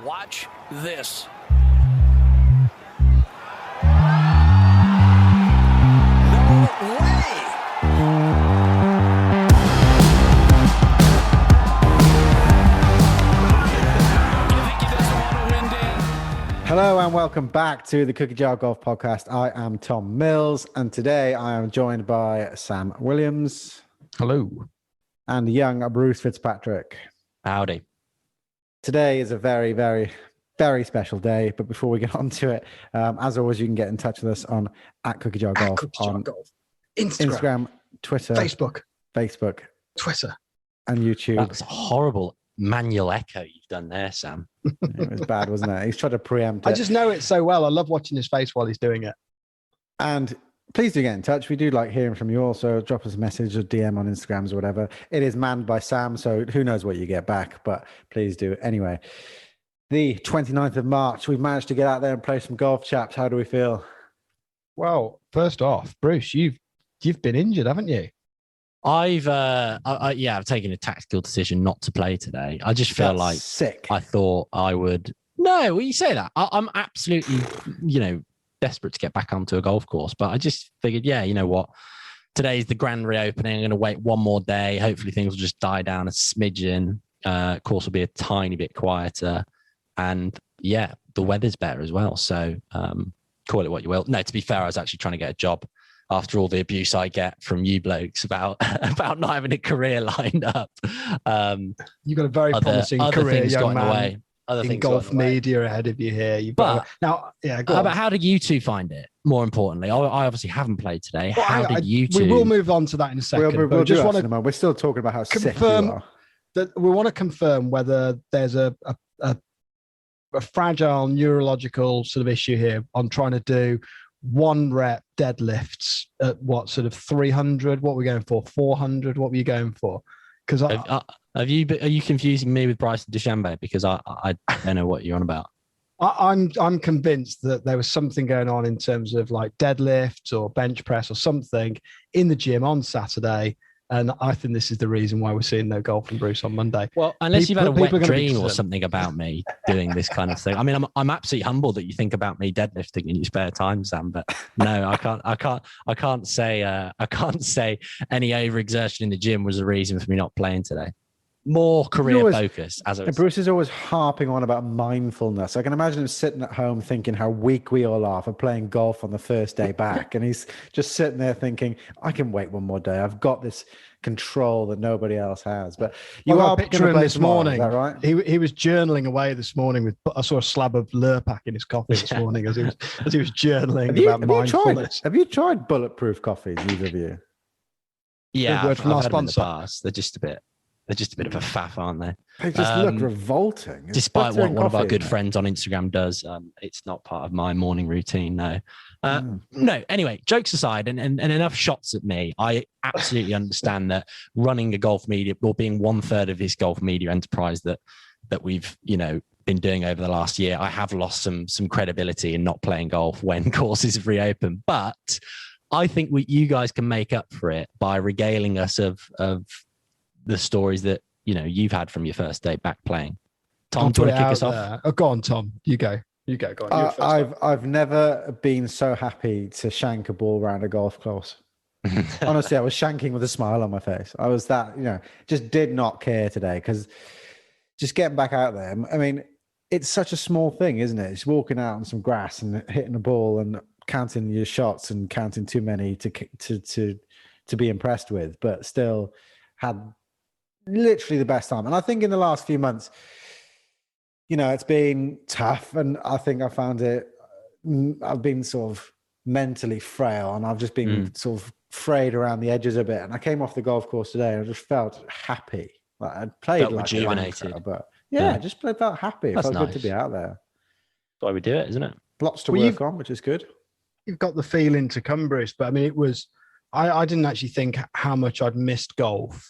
Watch this. No way! Hello and welcome back to the Cookie Jar Golf Podcast. I am Tom Mills and today I am joined by Sam Williams. Hello. And young Bruce Fitzpatrick. Howdy. Today is a very, very, very special day. But before we get on to it, as always, you can get in touch with us on @CookieJarGolf on Instagram, Twitter, Facebook, Twitter, and YouTube. That's a horrible manual echo you've done there, Sam. It was bad, wasn't it? He's tried to preempt it. I just know it so well. I love watching his face while he's doing it. And please do get in touch. We do like hearing from you also. Drop us a message or DM on Instagrams or whatever. It is manned by Sam, so who knows what you get back, but please do. Anyway, the 29th of March, we've managed to get out there and play some golf, chaps. How do we feel? Well, first off, Bruce, you've been injured, haven't you? I've taken a tactical decision not to play today. I just feel like sick. I thought I would. No, well, you say that. I'm absolutely, desperate to get back onto a golf course, but I just figured, you know what? Today's the grand reopening. I'm going to wait one more day. Hopefully things will just die down a smidgen. Course will be a tiny bit quieter. And the weather's better as well. So call it what you will. No, to be fair, I was actually trying to get a job after all the abuse I get from you blokes about not having a career lined up. You've got a very promising career, young man. Other in golf media ahead of you here. How did you two find it? More importantly, I obviously haven't played today. Well, how did you two? We will move on to that in a second. We're still talking about how sick you are. That we want to confirm whether there's a fragile neurological sort of issue here on trying to do 1 rep deadlifts at what sort of 300? What we're going for? 400? What were you going for? Because are you confusing me with Bryson DeChambeau? Because I don't know what you're on about. I'm convinced that there was something going on in terms of like deadlifts or bench press or something in the gym on Saturday. And I think this is the reason why we're seeing no golf from Bruce on Monday. Well, unless you've had a wet dream or something about me doing this kind of thing. I mean, I'm absolutely humbled that you think about me deadlifting in your spare time, Sam. But no, I can't say any overexertion in the gym was the reason for me not playing today. More career focus. Bruce is always harping on about mindfulness. I can imagine him sitting at home thinking how weak we all are for playing golf on the first day back. And he's just sitting there thinking, I can wait one more day. I've got this control that nobody else has. But you are picturing this morning. Is that right? He was journaling away this morning I saw a slab of Lurpak in his coffee this morning as he was journaling about mindfulness. Have you tried bulletproof coffees, either of you? Yeah, I've had them in the past. They're just a bit of a faff, aren't they? They just look revolting. Despite what one of our good friends on Instagram does, it's not part of my morning routine. No. No. Anyway, jokes aside, and enough shots at me. I absolutely understand that running a golf media or being 1/3 of this golf media enterprise that we've been doing over the last year, I have lost some credibility in not playing golf when courses have reopened. But I think you guys can make up for it by regaling us of the stories that you've had from your first day back playing. Tom, do you want to kick us off? Oh, go on, Tom. You go. Go on. I've never been so happy to shank a ball around a golf course. Honestly, I was shanking with a smile on my face. I was just did not care today because just getting back out there. I mean, it's such a small thing, isn't it? It's walking out on some grass and hitting a ball and counting your shots and counting too many to be impressed with, but still had literally the best time. And I think in the last few months, it's been tough, and I think I found I've been sort of mentally frail, and I've just been sort of frayed around the edges a bit. And I came off the golf course today and I just felt happy. Like I'd played like rejuvenated, wanker, but I just felt happy. It felt good to be out there. That's why we do it, isn't it? Lots to work on, which is good. You've got the feeling to come, Bruce, but I mean, it was, I didn't actually think how much I'd missed golf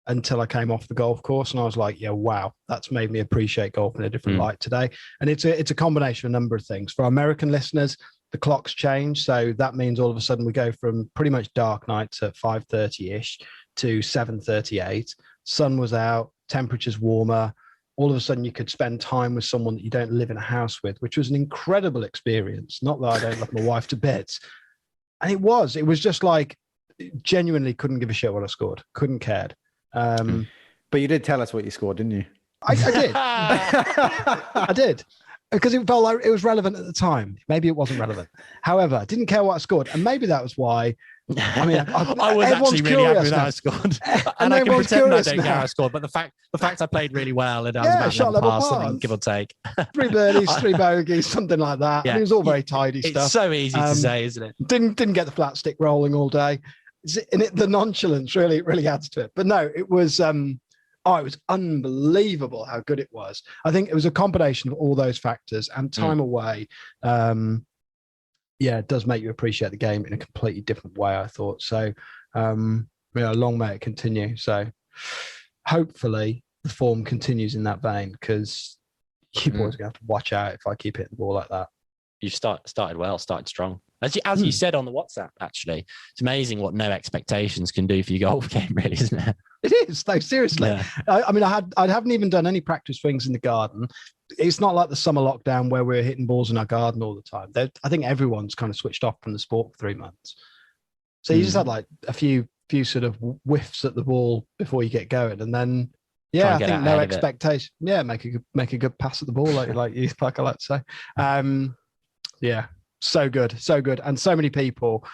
until I came off the golf course, and I was like, wow, that's made me appreciate golf in a different light today. And it's a combination of a number of things. For our American listeners, the clocks change, so that means all of a sudden we go from pretty much dark nights at 5:30ish to 7:38. Sun was out, temperatures warmer, all of a sudden you could spend time with someone that you don't live in a house with, which was an incredible experience. Not that I don't love my wife to bits. And it was just like, genuinely couldn't give a shit what I scored. Couldn't cared. But you did tell us what you scored, didn't you? I did. I did. Because it felt like it was relevant at the time. Maybe it wasn't relevant. However, I didn't care what I scored. And maybe that was why. I mean, I was actually really happy with how I scored. And I can pretend I don't care how I scored. But the fact I played really well and I was about shot 11 level pars, pars. something, give or take. 3 birdies, 3 bogeys, something like that. Yeah. And it was all very tidy It's stuff. so easy to say, isn't it? Didn't get the flat stick rolling all day. And the nonchalance really adds to it. But no, it was it was unbelievable how good it was. I think it was a combination of all those factors and time away. It does make you appreciate the game in a completely different way, I thought. So, long may it continue. So hopefully the form continues in that vein, because you boys are going to have to watch out if I keep hitting the ball like that. You started well, started strong. As you said on the WhatsApp, actually, it's amazing what no expectations can do for your golf game, really, isn't it? It is, though, seriously. Yeah. I haven't even done any practice swings in the garden. It's not like the summer lockdown where we're hitting balls in our garden all the time. I think everyone's kind of switched off from the sport for 3 months. So you just had like a few sort of whiffs at the ball before you get going, and then I think no expectation. Yeah, make a good pass at the ball, like I like to say. So good, and so many people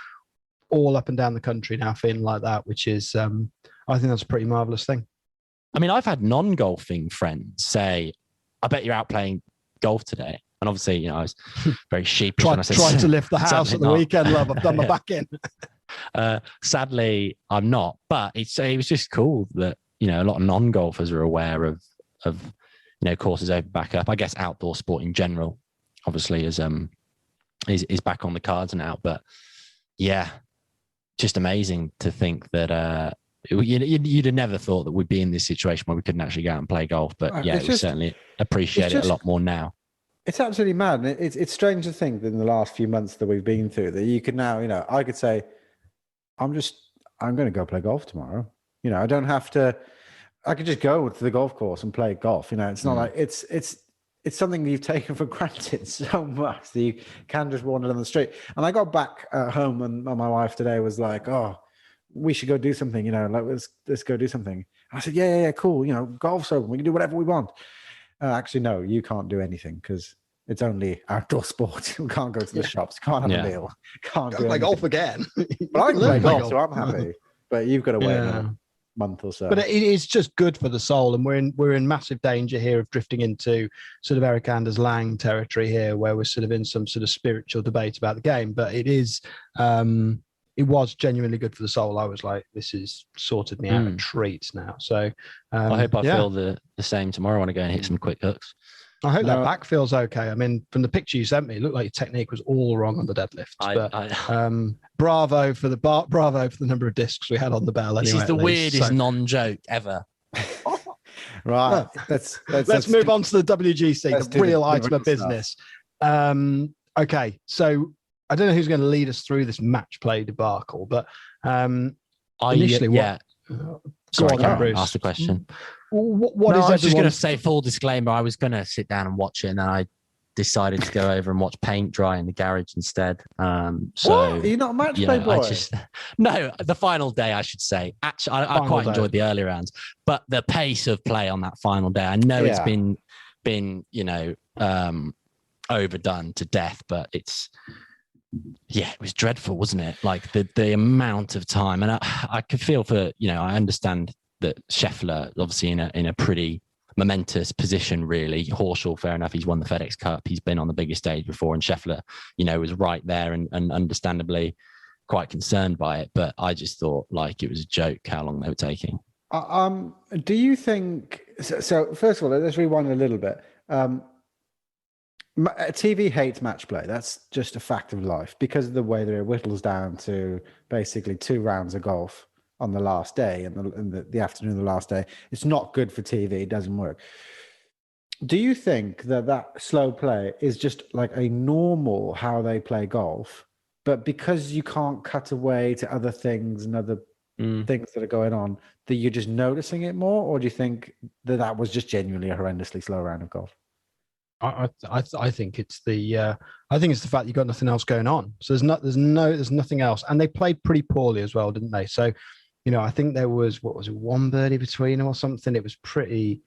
all up and down the country now feeling like that, which is I think that's a pretty marvelous thing. I mean, I've had non-golfing friends say, I bet you're out playing golf today. And obviously, I was very sheepish when I said, trying to lift the house at the weekend, love. I've done my back in. Sadly, I'm not. But it was just cool that, a lot of non-golfers are aware of courses open back up. I guess outdoor sport in general, obviously, is back on the cards now. But yeah, just amazing to think that you'd have never thought that we'd be in this situation where we couldn't actually go out and play golf. But we certainly appreciate it a lot more now. It's absolutely mad. It's strange to think that in the last few months that we've been through, that you could now, I could say, I'm going to go play golf tomorrow. I don't have to. I could just go to the golf course and play golf. It's not like it's something you've taken for granted so much that you can just wander down the street. And I got back at home and my wife today was like, "Oh, we should go do something. Let's go do something." And I said, "Yeah, cool. Golf's open. We can do whatever we want." Actually, no, you can't do anything because it's only outdoor sport. We can't go to the shops. Can't have a meal. Can't play golf again. But I can play golf, so I'm happy. But you've got to wait a month or so. But it is just good for the soul, and we're in massive danger here of drifting into sort of Eric Anders Lang territory here, where we're sort of in some sort of spiritual debate about the game. But it is. It was genuinely good for the soul. I was like, this is sorted me out a treat now. So I hope I feel the same tomorrow when I go and hit some quick hooks. I hope that back feels okay. I mean, from the picture you sent me, it looked like your technique was all wrong on the deadlift. Bravo for the number of discs we had on the bell. Anyway, this is the weirdest non-joke ever. Right. Let's move on to the WGC, the real item of business. Okay, so I don't know who's going to lead us through this match play debacle, but initially, Sorry, ask the question. What I was just going to say, full disclaimer, I was going to sit down and watch it, and then I decided to go over and watch paint dry in the garage instead. So are you not a match play boy? No, the final day, I should say. Actually, I quite enjoyed the early rounds, but the pace of play on that final day, I know it's been overdone to death, but it was dreadful, wasn't it? Like the amount of time, and I could feel for, I understand that Scheffler obviously in a pretty momentous position, really. Horschel, fair enough, he's won the FedEx Cup, he's been on the biggest stage before, and Scheffler, was right there and understandably quite concerned by it. But I just thought like it was a joke how long they were taking. Do you think so? First of all, let's rewind a little bit. TV hates match play. That's just a fact of life because of the way that it whittles down to basically 2 rounds of golf on the last day and the afternoon of the last day. It's not good for TV. It doesn't work. Do you think that slow play is just like a normal how they play golf, but because you can't cut away to other things and other things that are going on that you're just noticing it more, or do you think that was just genuinely a horrendously slow round of golf? I think it's the fact you've got nothing else going on. So there's nothing else, and they played pretty poorly as well, didn't they? So, I think there was, what was it, one birdie between them or something. It was pretty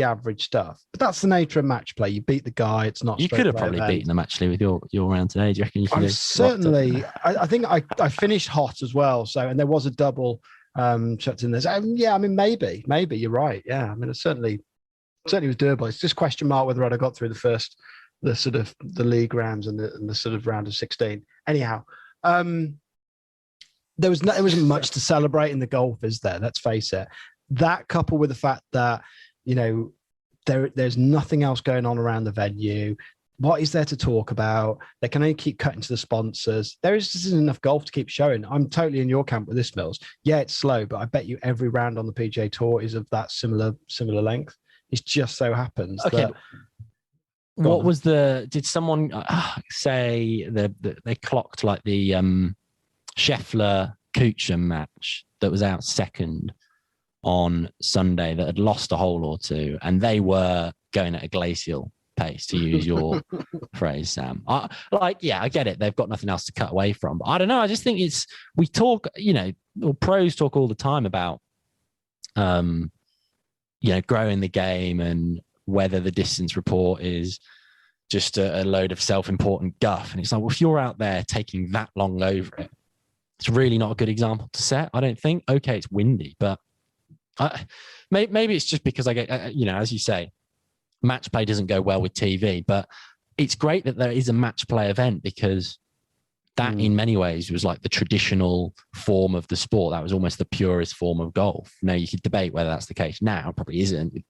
average stuff. But that's the nature of match play. You beat the guy. It's not. You could have probably beaten them actually with your round today. Do you reckon you could have? Certainly. I think I finished hot as well. So, and there was a double chucked in there. So, yeah, I mean, maybe you're right. Yeah, I mean, it certainly was doable. It's just question mark whether I'd have got through the sort of the league rounds and the sort of round of 16. Anyhow, there wasn't much to celebrate in the golf, is there? Let's face it. That coupled with the fact that, there's nothing else going on around the venue. What is there to talk about? They can only keep cutting to the sponsors. There just isn't enough golf to keep showing. I'm totally in your camp with this, Mills. Yeah, it's slow, but I bet you every round on the PGA Tour is of that similar length. It just so happens. Okay. Did someone say they clocked like the Scheffler Kuchar match that was out second on Sunday that had lost a hole or two, and they were going at a glacial pace, to use your phrase, Sam. I get it. They've got nothing else to cut away from. But I don't know. I just think we talk, pros talk all the time about, growing the game and whether the distance report is just a load of self-important guff. And it's like, well, if you're out there taking that long over it, it's really not a good example to set, I don't think. Okay, it's windy, but maybe it's just because I get, as you say, match play doesn't go well with TV, but it's great that there is a match play event, because that in many ways was like the traditional form of the sport. That was almost the purest form of golf. Now, you could debate whether that's the case now. It probably isn't,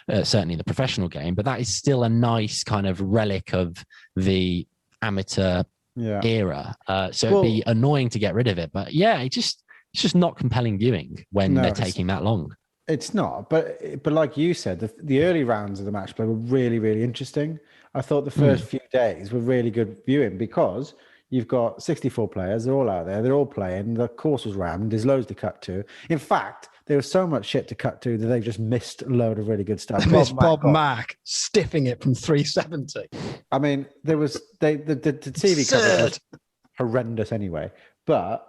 certainly in the professional game, but that is still a nice kind of relic of the amateur era. So it'd be annoying to get rid of it. But yeah, it's just not compelling viewing when they're taking that long. It's not, but like you said, the early rounds of the match play were really, really interesting. I thought the first few days were really good viewing, because you've got 64 players. They're all out there. They're all playing. The course was rammed. There's loads to cut to. In fact, there was so much shit to cut to that they've just missed a load of really good stuff. Bob Mack stiffing it from 370. I mean, there was the TV coverage was horrendous anyway. But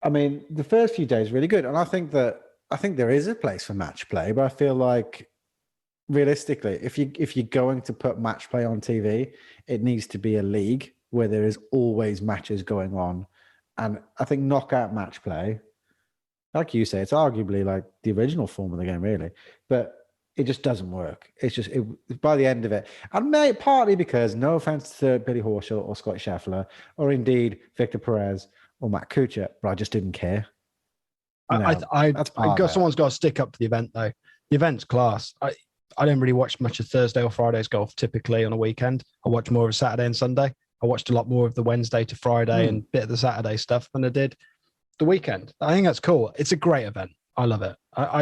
I mean, the first few days were really good, and I think there is a place for match play. But I feel like, realistically, if you're going to put match play on TV, it needs to be a league where there is always matches going on. And I think knockout match play, like you say, it's arguably like the original form of the game, really, but it just doesn't work. It's just, by the end of it, and partly because, no offense to Billy Horschel or Scott Scheffler, or indeed Victor Perez or Matt Kuchar, but I just didn't care. Someone's got to stick up for the event, though. The event's class. I don't really watch much of Thursday or Friday's golf typically on a weekend. I watch more of Saturday and Sunday. I watched a lot more of the Wednesday to Friday and a bit of the Saturday stuff than I did the weekend. I think that's cool. It's a great event. I love it. More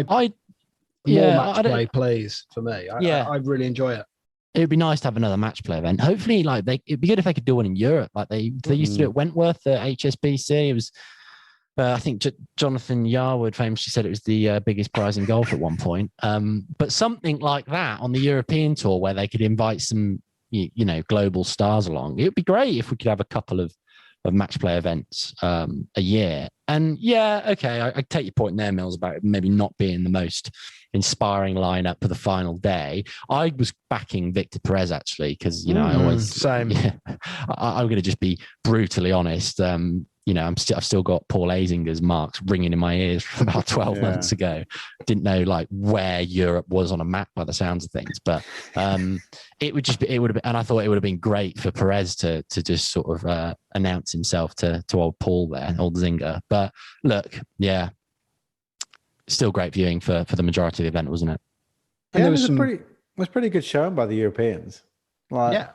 match play plays for me. I really enjoy it. It would be nice to have another match play event. Hopefully, it'd be good if they could do one in Europe. Like they used to do at Wentworth at HSBC. It was, I think Jonathan Yarwood famously said it was the biggest prize in golf at one point. But something like that on the European tour, where they could invite some, global stars along. It would be great if we could have a couple of match play events a year. And I take your point there, Mills, about maybe not being the most inspiring lineup for the final day. I was backing Victor Perez, actually, because I always same. Yeah, I'm going to just be brutally honest. I've still got Paul Azinger's marks ringing in my ears from about 12 months ago. Didn't know where Europe was on a map by the sounds of things, but it would have been, and I thought it would have been great for Perez to just sort of announce himself to old Paul there, old Zinger. But look, still great viewing for the majority of the event, wasn't it? And there was a pretty good showing by the Europeans. There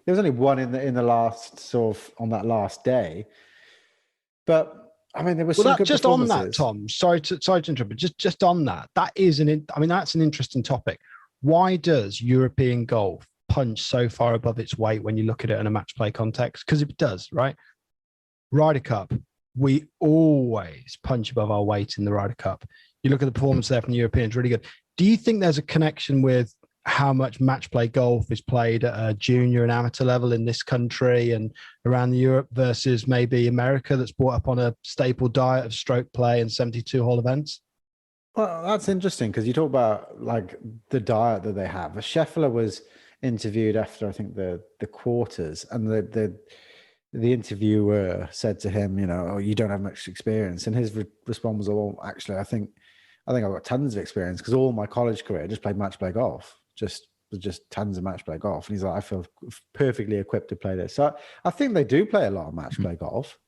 was only one in the last sort of on that last day. But I mean, there was some good just on that, Tom. Sorry to interrupt, but just on that, that's an interesting topic. Why does European golf punch so far above its weight when you look at it in a match play context? Because it does, right? Ryder Cup, we always punch above our weight in the Ryder Cup. You look at the performance there from the Europeans, really good. Do you think there's a connection with how much match play golf is played at a junior and amateur level in this country and around Europe versus maybe America, that's brought up on a staple diet of stroke play and 72-hole events? Well, that's interesting because you talk about like the diet that they have. Scheffler was interviewed after I think the quarters, and the interviewer said to him, you know, oh, you don't have much experience, and his response was, oh, actually, I think I've got tons of experience because all my college career I just played match play golf, just tons of match play golf. And he's like, I feel perfectly equipped to play this. So I think they do play a lot of match play golf.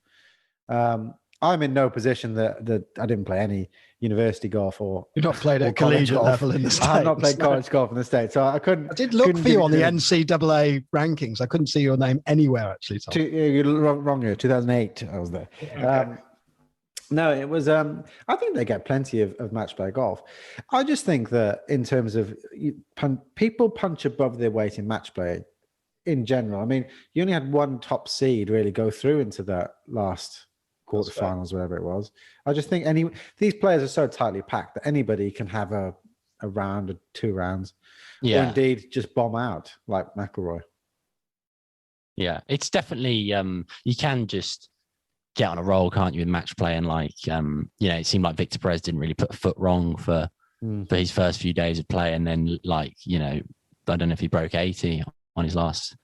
I'm in no position that I didn't play any university golf or you've not played at collegiate level in the States. I have not played college golf in the States, so I couldn't. I did look for you on the NCAA rankings. I couldn't see your name anywhere actually. You're wrong here. 2008, I was there. Okay. No, it was. I think they get plenty of match play golf. I just think that in terms of people punch above their weight in match play in general. I mean, you only had one top seed really go through into that last quarterfinals, whatever it was. I just think these players are so tightly packed that anybody can have a round or 2 rounds, or indeed just bomb out like McIlroy. Yeah, it's definitely you can just get on a roll, can't you, in match play? And like it seemed like Victor Perez didn't really put a foot wrong for his first few days of play, and then I don't know if he broke 80 on his last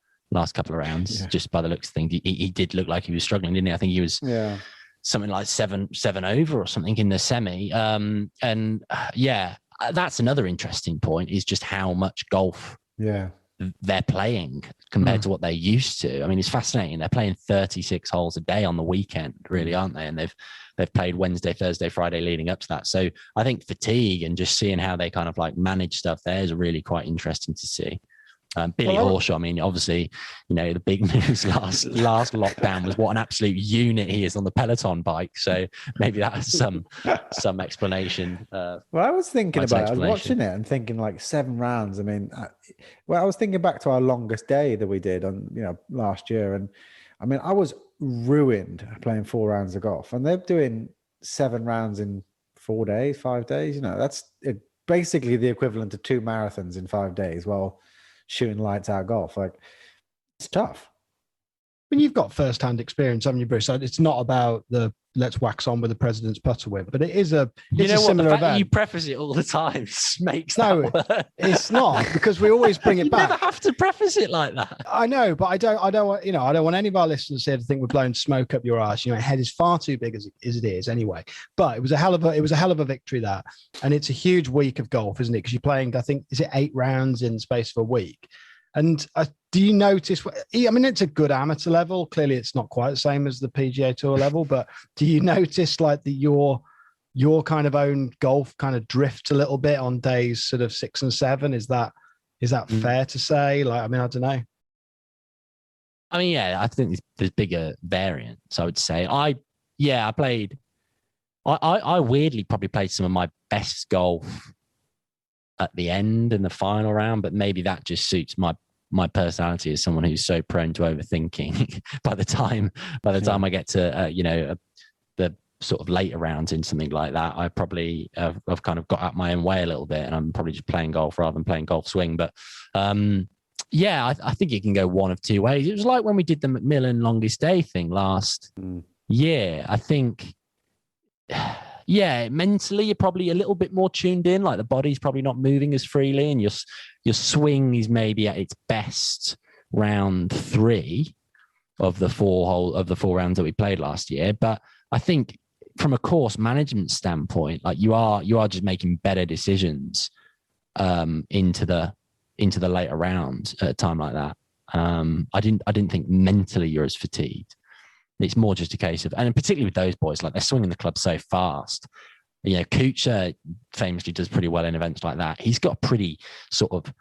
couple of rounds. Just by the looks of things, he did look like he was struggling, didn't he? I think he was something like seven over or something in the semi. That's another interesting point, is just how much golf they're playing compared to what they used to. I mean, it's fascinating. They're playing 36 holes a day on the weekend, really, aren't they? And they've played Wednesday, Thursday, Friday leading up to that. So I think fatigue and just seeing how they kind of like manage stuff there is really quite interesting to see. Billy Horschel, I mean, obviously, the big news last lockdown was what an absolute unit he is on the Peloton bike. So maybe that's some explanation. Well, I was thinking about it. I was watching it and thinking like 7 rounds. I mean, I was thinking back to our longest day that we did on, last year. And I mean, I was ruined playing 4 rounds of golf, and they're doing 7 rounds in 4 days, 5 days. That's basically the equivalent of 2 marathons in 5 days. Well, shooting lights out golf, like, it's tough. When you've got first-hand experience, haven't you, Bruce? It's not about the let's wax on with the president's putter whip, but it is a similar the fact event. That you preface it all the time makes that it's not, because we always bring it back. You never have to preface it like that. I know, but I don't want I don't want any of our listeners here to think we're blowing smoke up your ass. Your head is far too big as it is anyway. But it was a hell of a victory, that, and it's a huge week of golf, isn't it? Because you're playing, I think, is it 8 rounds in the space of a week? And do you notice, I mean, it's a good amateur level. Clearly, it's not quite the same as the PGA Tour level, but do you notice like that your kind of own golf kind of drifts a little bit on days sort of 6 and 7? Is that fair to say? Like, I mean, I don't know. I mean, yeah, I think there's bigger variance, I would say. I weirdly probably played some of my best golf at the end in the final round, but maybe that just suits my personality as someone who's so prone to overthinking. by the time I get to the sort of later rounds in something like that, I probably I've kind of got out my own way a little bit, and I'm probably just playing golf rather than playing golf swing. But I think it can go one of 2 ways. It was like when we did the Macmillan longest day thing last year. I think mentally you're probably a little bit more tuned in, like the body's probably not moving as freely, and your swing is maybe at its best round 3 of the 4 rounds that we played last year. But I think from a course management standpoint, like you are just making better decisions into the later rounds at a time like that. I didn't think mentally you're as fatigued. It's more just a case of, and particularly with those boys, like they're swinging the club so fast. Kuchar famously does pretty well in events like that. He's got a pretty sort of,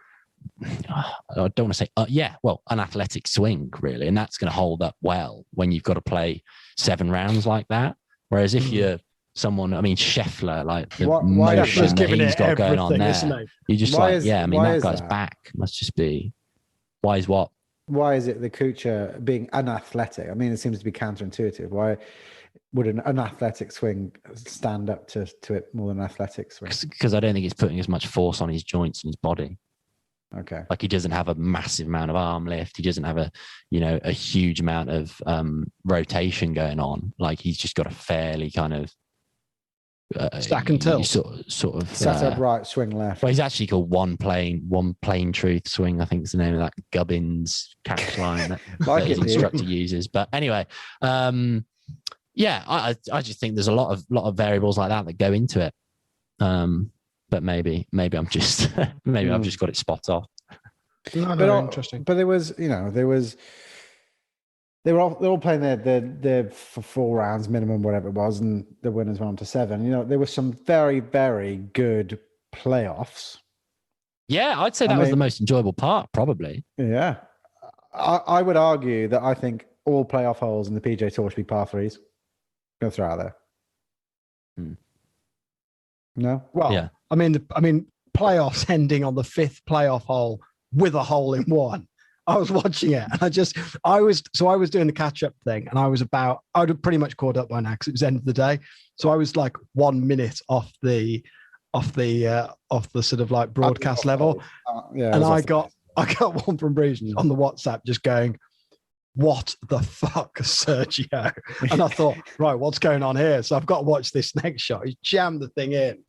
I don't want to say, an athletic swing, really. And that's going to hold up well when you've got to play 7 rounds like that. Whereas if you're someone, I mean, Scheffler, like the motion that he's got going on there, you're just that guy's back must just be, why is it the Kuchar being unathletic? I mean, it seems to be counterintuitive. Why would an athletic swing stand up to it more than an athletic swing? Because I don't think he's putting as much force on his joints and his body. Okay. Like he doesn't have a massive amount of arm lift. He doesn't have a huge amount of rotation going on. Like he's just got a fairly kind of stack and tilt sort of set up right, swing left. Well, he's actually called one plane truth swing. I think is the name of that Gubbins catch line that his instructor uses. But anyway, yeah, I just think there's a lot of variables like that go into it. But maybe I'm just I've just got it spot on. No, interesting. But there was, they were all playing their for 4 rounds minimum, whatever it was, and the winners went on to 7. There was some very, very good playoffs. Yeah, I'd say that was the most enjoyable part, probably. Yeah, I would argue that I think all playoff holes in the PGA Tour should be par 3s. Go throw out there. No, well, yeah. I mean, playoffs ending on the 5th playoff hole with a hole in one. I was watching it, and I was doing the catch up thing, and I'd have pretty much caught up by now because it was the end of the day. So I was like 1 minute off the sort of like broadcast level, and I got one from Bruce on the WhatsApp just going, "What the fuck, Sergio?" And I thought, right, what's going on here? So I've got to watch this next shot. He jammed the thing in.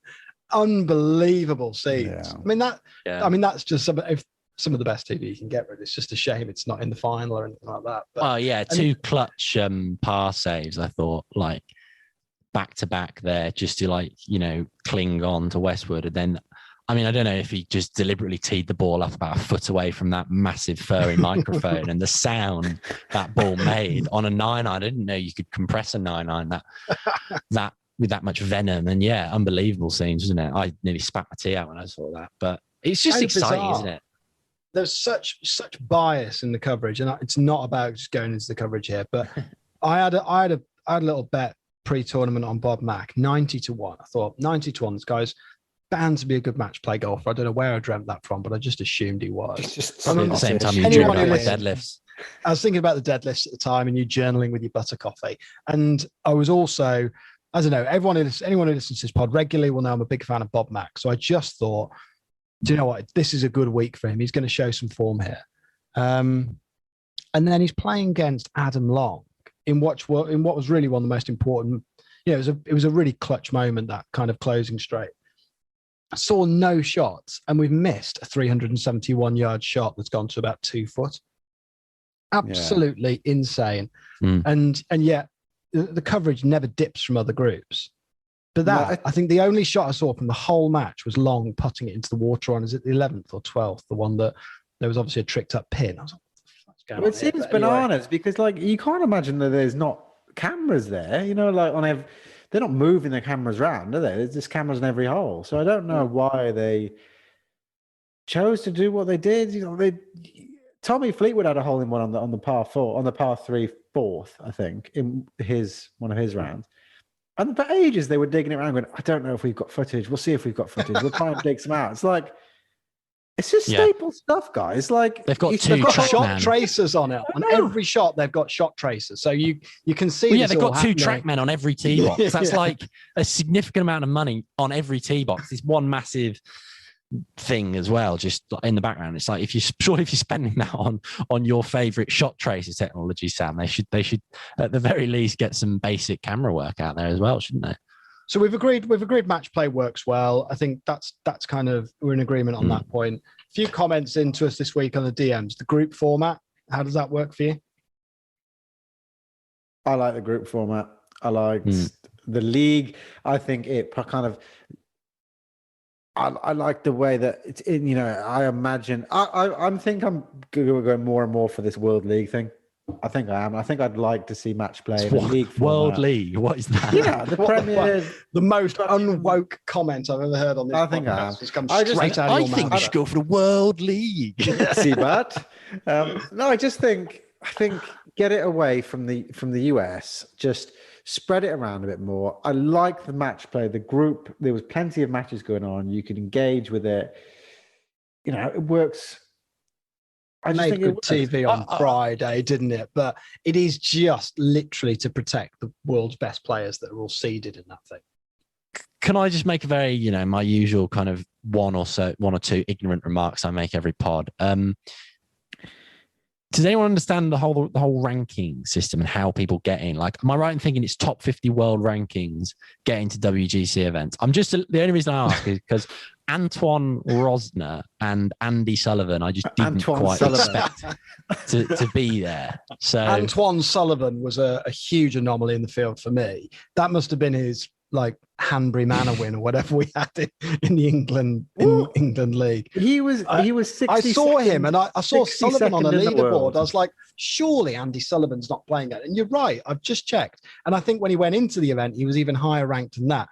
Unbelievable scenes. Yeah. I mean, that's just some of the best TV you can get. Really, it's just a shame it's not in the final or anything like that. But, 2 clutch par saves. I thought like back to back there, just to cling on to Westwood, and then. I mean, I don't know if he just deliberately teed the ball up about a foot away from that massive furry microphone and the sound that ball made on a 9-iron. I didn't know you could compress a 9-iron that with that much venom. And yeah, unbelievable scenes, wasn't it? I nearly spat my tea out when I saw that. But it's just exciting, bizarre. Isn't it? There's such bias in the coverage, and it's not about just going into the coverage here. But I had a little bet pre-tournament on Bob Mack, 90-1. I thought 90-1. This guy's bound to be a good match play golfer. I don't know where I dreamt that from, but I just assumed he was. At the same time, you dreamed about deadlifts. I was thinking about the deadlifts at the time, and you journaling with your butter coffee. And I was also, I don't know, anyone who listens to this pod regularly will know I'm a big fan of Bob Mack. So I just thought, do you know what? This is a good week for him. He's going to show some form here. And then he's playing against Adam Long in what was really one of the most important. It was a really clutch moment, that kind of closing straight. I saw no shots, and we've missed a 371-yard shot that's gone to about 2 foot. Absolutely insane. And yet the coverage never dips from other groups. But I think the only shot I saw from the whole match was Long putting it into the water on, is it the 11th or 12th? The one that there was obviously a tricked up pin. I was like, what the fuck's going on? It seems bananas because you can't imagine that there's not cameras there, they're not moving the cameras around, are they? There's just cameras in every hole. So I don't know why they chose to do what they did. Tommy Fleetwood had a hole in one on the par 4, on the par 3 fourth, I think, in one of his rounds. And for ages they were digging it around, going, I don't know if we've got footage. We'll see if we've got footage. We'll try and dig some out. It's like, it's just staple stuff, guys. Like they've got shot tracers on it. On every shot, they've got shot tracers, so you can see. Well, they've got 2 TrackMan on every tee box. That's like a significant amount of money on every tee box. It's one massive thing as well, just in the background. It's like if you're spending that on your favorite shot tracer technology, Sam, they should at the very least get some basic camera work out there as well, shouldn't they? So we've agreed match play works well. I think that's kind of, we're in agreement on that point. A few comments into us this week on the DMs. The group format, how does that work for you? I like the group format. I liked the league. I think it kind of, I like the way that it's in, I imagine, I think I'm going more and more for this World League thing. I think I am. I think I'd like to see match play in the league format. World League. What is that? Yeah, the Premier. The most unwoke comment I've ever heard on this. I think I am. I think we should go for the World League. See that? No, I think get it away from the US. Just spread it around a bit more. I like the match play. The group. There was plenty of matches going on. You could engage with it. It works. made good TV on Friday, didn't it? But it is just literally to protect the world's best players that are all seeded in that thing. Can I just make a very, my usual kind of one or two ignorant remarks I make every pod? Does anyone understand the whole ranking system and how people get in? Like, am I right in thinking it's top 50 world rankings get into WGC events? The only reason I ask is because Antoine Rosner and Andy Sullivan, I just didn't expect to be there. So Antoine Sullivan was a huge anomaly in the field for me. That must have been his like Hanbury Manor win or whatever we had in the England league. He was 60 I saw him and I saw 60 Sullivan on a second in the leaderboard. world. I was like, surely Andy Sullivan's not playing that. And you're right, I've just checked. And I think when he went into the event, he was even higher ranked than that,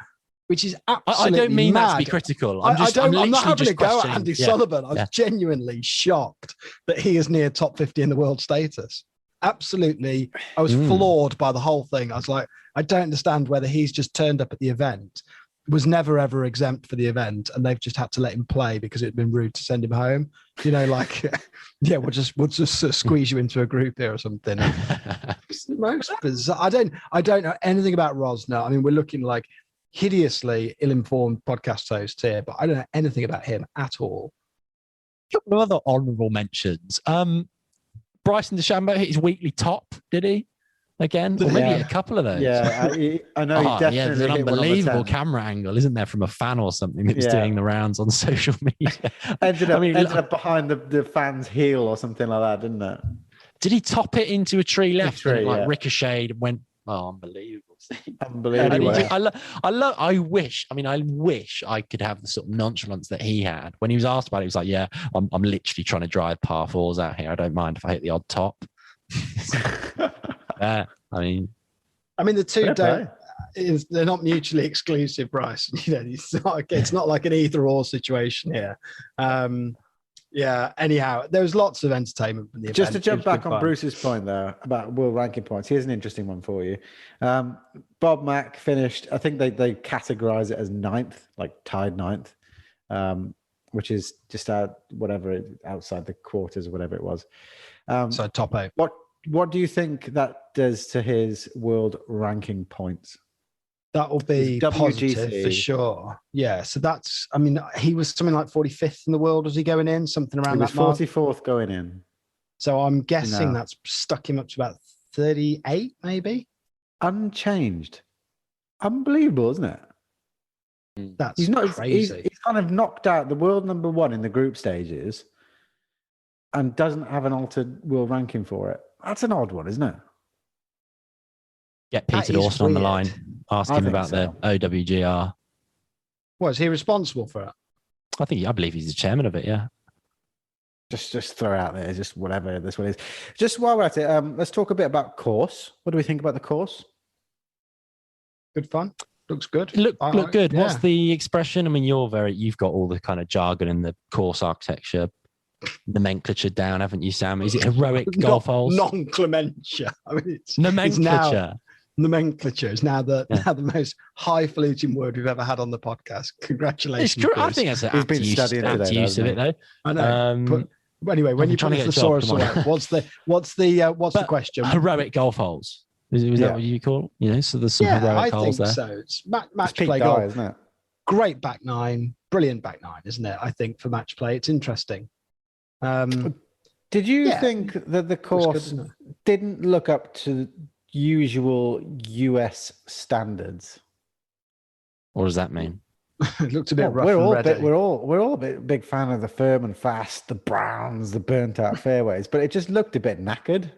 which is absolutely I don't mean mad. that to be critical. I'm not having a go at questioning. Andy Sullivan. I was genuinely shocked that he is near top 50 in the world status. Absolutely. I was floored by the whole thing. I was like, I don't understand whether he's just turned up at the event, was never ever exempt for the event, and they've just had to let him play because it'd been rude to send him home. Like, yeah, we'll just squeeze you into a group here or something. It's the most bizarre. I don't know anything about Rosner. I mean, we're looking like hideously ill-informed podcast hosts here, but I don't know anything about him at all. A couple of other honourable mentions. Bryson DeChambeau hit his weekly top, did he? Again, or maybe a couple of those. Yeah, I know. He definitely there's an hit one on the unbelievable 10. camera angle, isn't there, from a fan or something that was doing the rounds on social media. ended up behind the fan's heel or something like that, didn't it? Did he top it into a tree left and it ricocheted and went? Oh, unbelievable! Unbelievable. I wish I could have the sort of nonchalance that he had when he was asked about it. He was like, "Yeah, I'm literally trying to drive par fours out here. I don't mind if I hit the odd top." I mean, the two they're not mutually exclusive, Bryce. It's not like an either or situation here. Anyhow, there was lots of entertainment from the event. Just to jump back on Bruce's point there about world ranking points, here's an interesting one for you. Bob Mack finished, I think they categorize it as 9th, like tied 9th, which is just outside the quarters or whatever it was. So top 8. What do you think that does to his world ranking points? That will be positive for sure. Yeah. So that's, he was something like 45th in the world. Was he going in? Something around that mark? 44th going in. So I'm guessing that's stuck him up to about 38, maybe? Unchanged. Unbelievable, isn't it? That's crazy. He's kind of knocked out the world number 1 in the group stages and doesn't have an altered world ranking for it. That's an odd one, isn't it? Get Peter Dawson on the line. Ask him about the OWGR. Is he responsible for it? I believe he's the chairman of it. Yeah. Just throw it out there. Just whatever this one is. Just while we're at it, let's talk a bit about course. What do we think about the course? Good fun. Looks good. Look good. Yeah. What's the expression? You've got all the kind of jargon in the course architecture nomenclature down, haven't you, Sam? Is it heroic golf holes? Nomenclature. It's nomenclature. Nomenclature is now the most highfalutin word we've ever had on the podcast. Congratulations! It's true. I think that's he's been studying today, use of it though. I know. But anyway, when you put the thesaurus away, what's the question? Heroic golf holes. Is that what you call it? So there's some heroic holes there. I think so. It's match play golf, isn't it? Great back nine, brilliant back nine, isn't it? I think for match play, it's interesting. Did you think that the course didn't look up to usual US standards? What does that mean? It looked a bit rough and ready. We're all a big fan of the firm and fast, the browns, the burnt out fairways, but it just looked a bit knackered.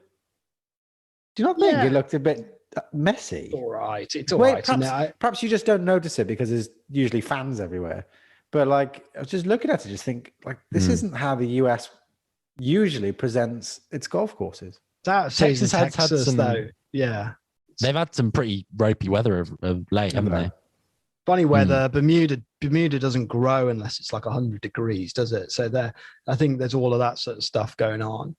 Do you not think it looked a bit messy? It's all right. Perhaps you just don't notice it because there's usually fans everywhere. But I was just looking at it, just think this isn't how the US usually presents its golf courses. Texas has had some, though. Yeah, they've had some pretty ropey weather of late, haven't they? Funny weather. Bermuda doesn't grow unless it's like 100 degrees, does it? So I think there's all of that sort of stuff going on.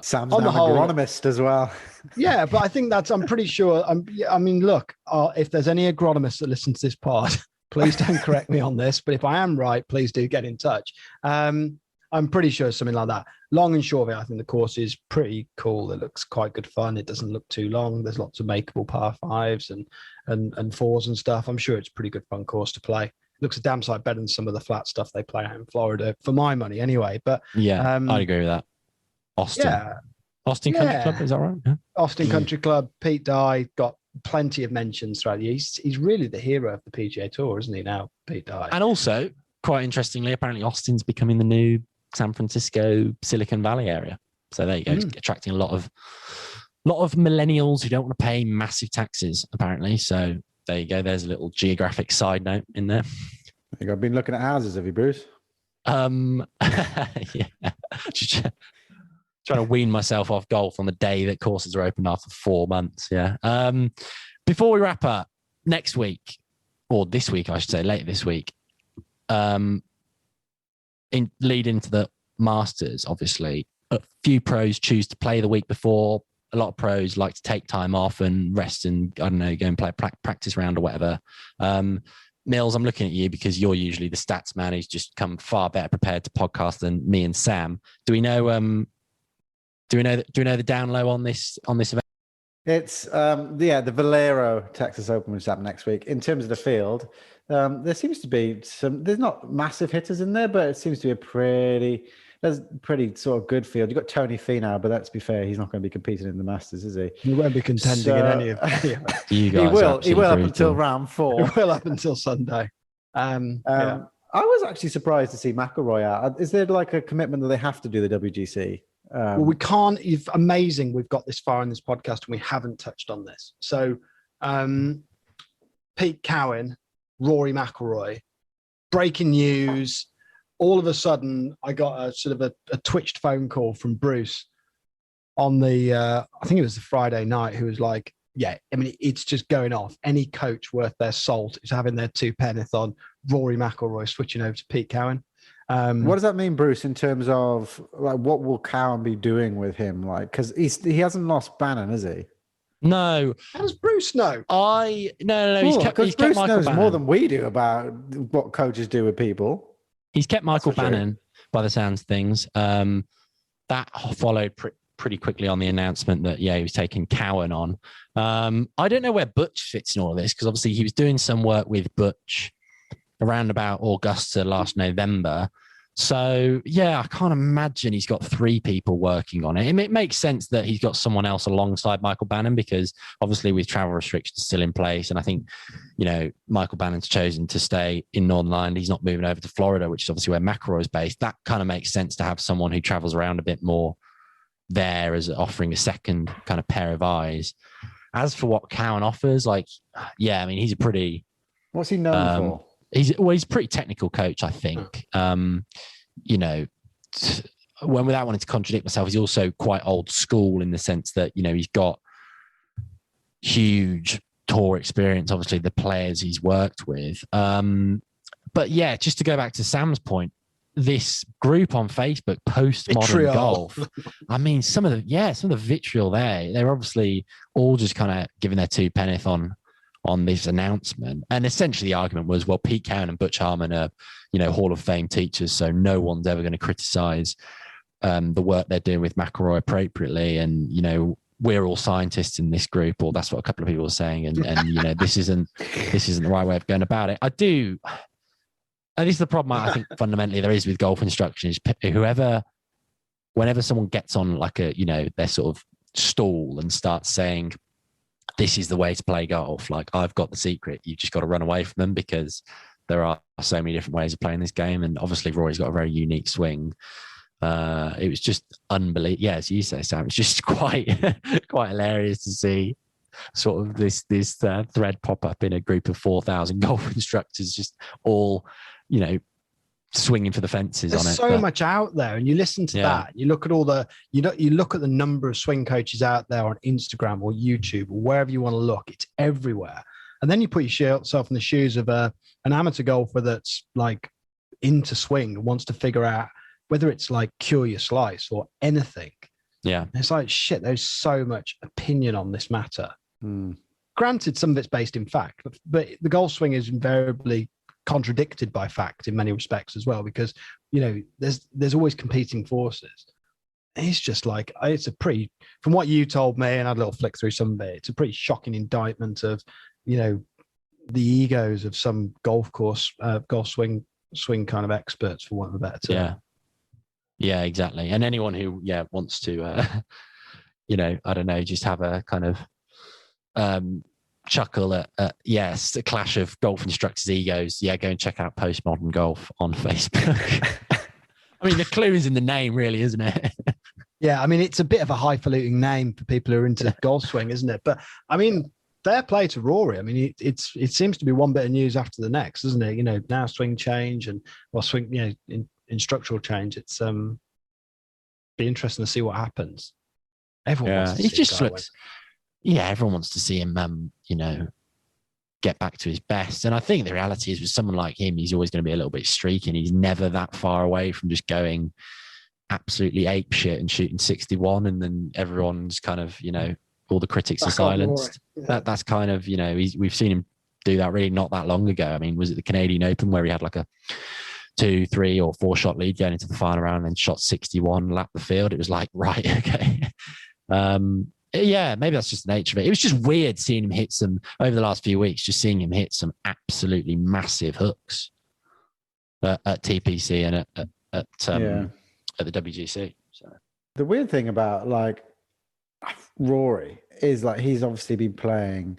Sam's an agronomist as well. Yeah, but I think I'm pretty sure. If there's any agronomists that listen to this pod, please don't correct me on this. But if I am right, please do get in touch. I'm pretty sure something like that. Long and short of it, I think the course is pretty cool. It looks quite good fun. It doesn't look too long. There's lots of makeable par fives and fours and stuff. I'm sure it's a pretty good fun course to play. It looks a damn sight better than some of the flat stuff they play out in Florida, for my money anyway. But yeah, I'd agree with that. Austin Country Club, is that right? Yeah. Austin Country Club, Pete Dye got plenty of mentions throughout the year. He's really the hero of the PGA Tour, isn't he now, Pete Dye? And also, quite interestingly, apparently Austin's becoming the new San Francisco Silicon Valley area. So there you go, attracting a lot of millennials who don't want to pay massive taxes, apparently. So there you go. There's a little geographic side note in there. I've been looking at houses, have you, Bruce? Yeah. Trying to wean myself off golf on the day that courses are open after 4 months. Yeah. Before we wrap up, next week, or this week, I should say, later this week, lead into the Masters, obviously, a few pros choose to play the week before. A lot of pros like to take time off and rest and, I don't know, go and play a practice round or whatever. Mills, I'm looking at you because you're usually the stats man who's just come far better prepared to podcast than me and Sam. Do we know the down low on this event? It's the Valero Texas Open, which is happening next week. In terms of the field, there seems to be there's not massive hitters in there, but it seems to be there's pretty sort of good field. You've got Tony Finau, but let's be fair, he's not going to be competing in the Masters, is he? He won't be contending in any of them. You guys he will up until round 4. He will up until Sunday. I was actually surprised to see McIlroy out. Is there like a commitment that they have to do the WGC? Well, we can't. It's amazing we've got this far in this podcast and we haven't touched on this. So, Pete Cowen, Rory McIlroy, breaking news. All of a sudden, I got a sort of a twitched phone call from Bruce on the, I think it was the Friday night, who was like, yeah, I mean, it's just going off. Any coach worth their salt is having their 2 penneth on Rory McIlroy switching over to Pete Cowen. What does that mean, Bruce, in terms of like what will Cowen be doing with him? Like, because he hasn't lost Bannon, has he? No. How does Bruce know? No. He's kept Bruce Michael knows Bannon. more than we do about what coaches do with people. He's kept Michael Bannon by the sounds of things. That followed pretty quickly on the announcement that, he was taking Cowen on. I don't know where Butch fits in all of this, because obviously he was doing some work with Butch around about Augusta last November. So, I can't imagine he's got 3 people working on it. It makes sense that he's got someone else alongside Michael Bannon, because obviously with travel restrictions still in place, and I think, Michael Bannon's chosen to stay in Northern Ireland. He's not moving over to Florida, which is obviously where McIlroy is based. That kind of makes sense to have someone who travels around a bit more there as offering a second kind of pair of eyes. As for what Cowen offers, he's a pretty... What's he known for? He's a pretty technical coach, I think. Without wanting to contradict myself, he's also quite old school in the sense that, he's got huge tour experience, obviously the players he's worked with. But just to go back to Sam's point, this group on Facebook, Postmodern Golf, I mean, some of the vitriol there, they're obviously all just kind of giving their 2 penneth on this announcement. And essentially the argument was, well, Pete Cowen and Butch Harmon are, Hall of Fame teachers, so no one's ever going to criticize the work they're doing with McIlroy appropriately. And, we're all scientists in this group, or that's what a couple of people are saying. And this isn't the right way of going about it. And this is the problem I think fundamentally there is with golf instruction is whenever someone gets on like their sort of stall and starts saying, this is the way to play golf, like I've got the secret, you've just got to run away from them, because there are so many different ways of playing this game. And obviously Rory's got a very unique swing. It was just unbelievable. Yeah, as you say, Sam, it's just quite hilarious to see sort of this thread pop up in a group of 4,000 golf instructors, just all, swinging for the fences. There's on it. So much out there, and you listen to that. You look at you look at the number of swing coaches out there on Instagram or YouTube or wherever you want to look. It's everywhere. And then you put yourself in the shoes of an amateur golfer that's like into swing and wants to figure out whether it's like cure your slice or anything. Yeah, and it's like shit. There's so much opinion on this matter. Granted, some of it's based in fact, but the golf swing is invariably contradicted by fact in many respects as well, because there's always competing forces. It's just like, it's a pretty, from what you told me, and I had a little flick through some of it, it's a pretty shocking indictment of, the egos of some golf swing kind of experts, for want of a better term. Yeah, exactly. And anyone who wants to I don't know, just have a kind of chuckle at yes, the clash of golf instructors' egos, go and check out Postmodern Golf on Facebook. I mean, the clue is in the name, really, isn't it? Yeah, I mean, it's a bit of a highfalutin name for people who are into golf swing, isn't it? But I mean, fair play to Rory. I mean, it seems to be one bit of news after the next, doesn't it? Now swing change swing, in structural change. It's be interesting to see what happens. Everyone wants to see just looks. Yeah, everyone wants to see him. Get back to his best. And I think the reality is, with someone like him, he's always going to be a little bit streaky, and he's never that far away from just going absolutely ape shit and shooting 61, and then everyone's kind of, all the critics are silenced. That's kind of, we've seen him do that really not that long ago. I mean, was it the Canadian Open where he had like a 2, 3 or 4 shot lead going into the final round and then shot 61, lapped the field? It was like, right, okay. Yeah, maybe that's just the nature of it. It was just weird seeing him hit some, over the last few weeks, just seeing him hit some absolutely massive hooks at TPC and at the WGC. So the weird thing about like Rory is like, he's obviously been playing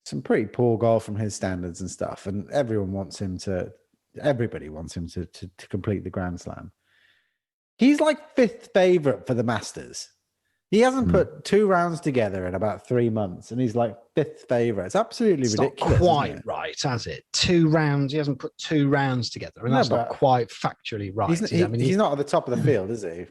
some pretty poor golf from his standards and stuff, and everybody wants him to complete the Grand Slam. He's like 5th favorite for the Masters. He hasn't put 2 rounds together in about 3 months, and he's like 5th favorite. It's absolutely ridiculous. Not quite right, has it? 2 rounds. He hasn't put 2 rounds together, and that's not quite factually right. He's not at the top of the field, is he?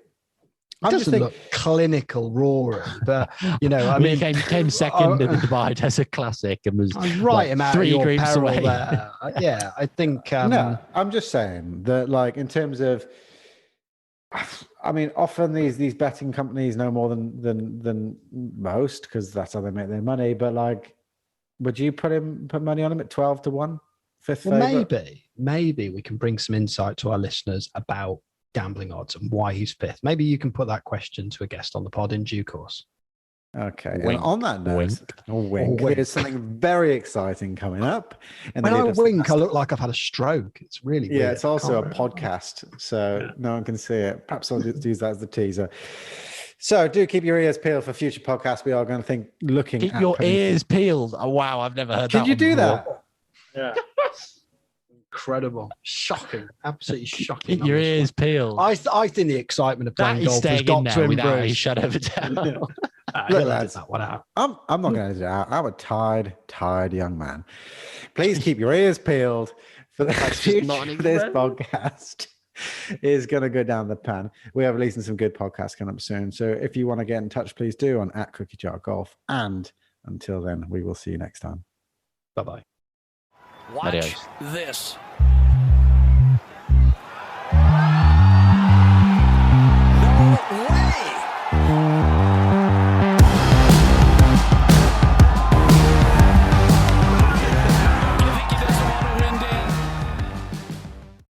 He doesn't look clinical, Rory, but I mean, he came second in the Dubai Desert Classic and was right him out 3 of your groups peril away. There. Yeah, I think. No, I'm just saying that, like, in terms of, I mean, often these betting companies know more than most, because that's how they make their money. But like, would you put money on him at 12 to 1, 5th favorite? Maybe we can bring some insight to our listeners about gambling odds and why he's 5th. Maybe you can put that question to a guest on the pod in due course. Okay. Wink, and on that note, wink. There's something very exciing coming up. When I wink, I look like I've had a stroke. It's really weird. It's also a podcast, so no one can see it. Perhaps I'll just use that as the teaser. So do keep your ears peeled for future podcasts. We are going to keep your ears peeled. Oh wow, I've never heard that. Could you do that? Yeah. Incredible, shocking, absolutely shocking. Keep your ears peeled. I think the excitement of playing golf has got to without a shadow of a doubt. Look, lads, that one out. I'm not going to edit it out. I'm a tired young man. Please keep your ears peeled for the future. This podcast is going to go down the pan. We are releasing some good podcasts coming up soon. So if you want to get in touch, please do on @CookieJarGolf. And until then, we will see you next time. Bye-bye. Watch Adios. this.